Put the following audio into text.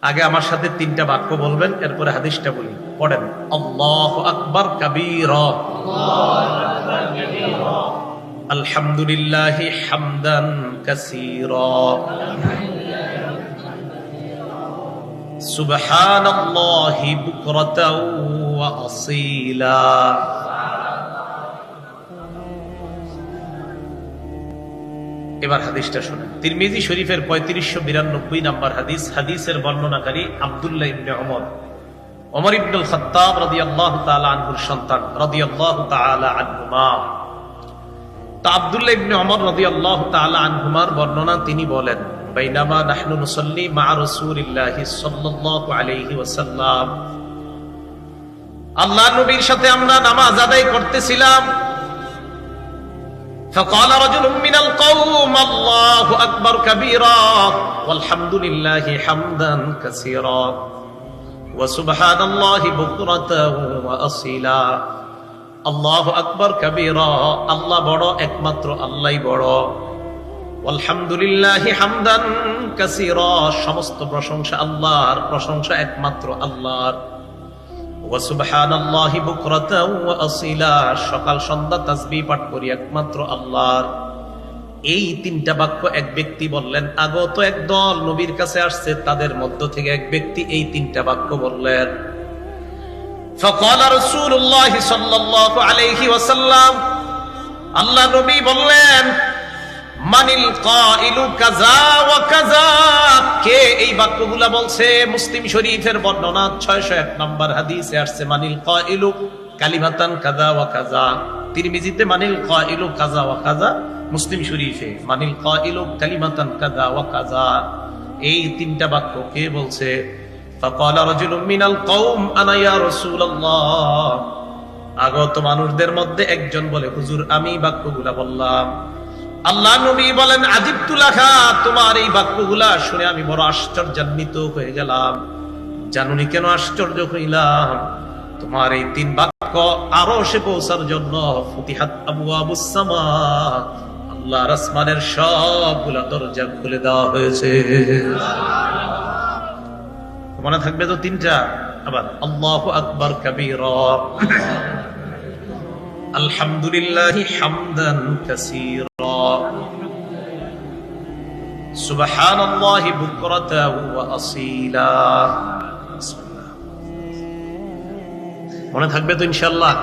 আগে আমার সাথে তিনটা বাক্য বলবেন, এরপরে হাদিসটা বলি। পড়েন, আল্লাহু আকবার কাবীরা, আলহামদুলিল্লাহি হামদান কাসীরা, সুবহানাল্লাহি বুকরাতাও ওয়া আসীলা। এবার হাদিসটা শুনেন। তিরমিজি শরীফের 3592 নম্বর হাদিস। হাদিসের বর্ণনাকারী আব্দুল্লাহ ইবনে ওমর ইবনুল খাত্তাব রাদিয়াল্লাহু তাআলা আনহুর সন্তান রাদিয়াল্লাহু তাআলা আনহুমা। তা আব্দুল্লাহ ইবনে ওমর রাদিয়াল্লাহু তাআলা আনহুমার বর্ণনা, তিনি বলেন, বাইনামা নাহনু নুসাল্লি মা রাসূলিল্লাহি সাল্লাল্লাহু আলাইহি ওয়াসাল্লাম, আল্লাহর নবীর সাথে আমরা নামাজ আদায় করতেছিলাম। فقال رجل من القوم الله أكبر كبيرا والحمد لله حمدا كثيرا وسبحان الله بكرة وأصيلا। الله أكبر كبيرا, আল্লাহ বড়, একমাত্র আল্লাহই বড়। والحمد لله حمدا كثيرا, সমস্ত প্রশংসা আল্লাহর, প্রশংসা একমাত্র আল্লাহর। সুবহানাল্লাহি বুকরাতাও ওয়া আসীলা, সকাল সন্ধ্যা তাসবিহ পাঠ করি একমাত্র আল্লাহর। এই তিনটা বাক্য এক ব্যক্তি বললেন। আগত একদল নবীর কাছে আসছে, তাদের মধ্য থেকে এক ব্যক্তি এই তিনটা বাক্য বললেন। ফাকালা রাসূলুল্লাহ সাল্লাল্লাহু আলাইহি ওয়াসাল্লাম, আল্লাহ নবী বললেন, মানিল কাইলু কাযা ওয়া কাযা, কে এই বাক্যগুলা বলছে? মুসলিম শরীফের বর্ণনা 601 নম্বর হাদিসে আসছে, মানিল কাইলু কালিমাতান কাযা ওয়া কাযা। তিরমিজিতে মানিল কাইলু কাযা ওয়া কাযা, মুসলিম শরীফে মানিল কাইলু কালিমাতান কাযা ওয়া কাযা। এই তিনটা বাক্য কে বলছে? ফাকালা রাজুলুম মিনাল কওম আনা ইয়া রাসূলুল্লাহ, আগত মানুষদের মধ্যে একজন বলে, হুজুর আমি বাক্যগুলা বললাম। আল্লাহ নবী বলেন, আজিবতু লাকা, তোমার এই বাক্যগুলা শুনে আমি বড় আশ্চর্যান্বিত হয়ে গেলাম। জানুনি কেন আশ্চর্য হইলাম? তোমার এই তিন বাক্য আরশে পৌঁছার জন্য ফুতিহাত আবওয়াবুস সামা, আল্লাহর আসমানের সবগুলা দরজা খুলে দেওয়া হয়েছে। মনে থাকবে তো তিনটা? আবার আল্লাহু আকবার কাবীরা, আলহামদুলিল্লাহি হামদান কাসীরা, সুবহানাল্লাহি বুকরাতাও ওয়া আসীলা। মনে থাকবে তো ইনশাআল্লাহ?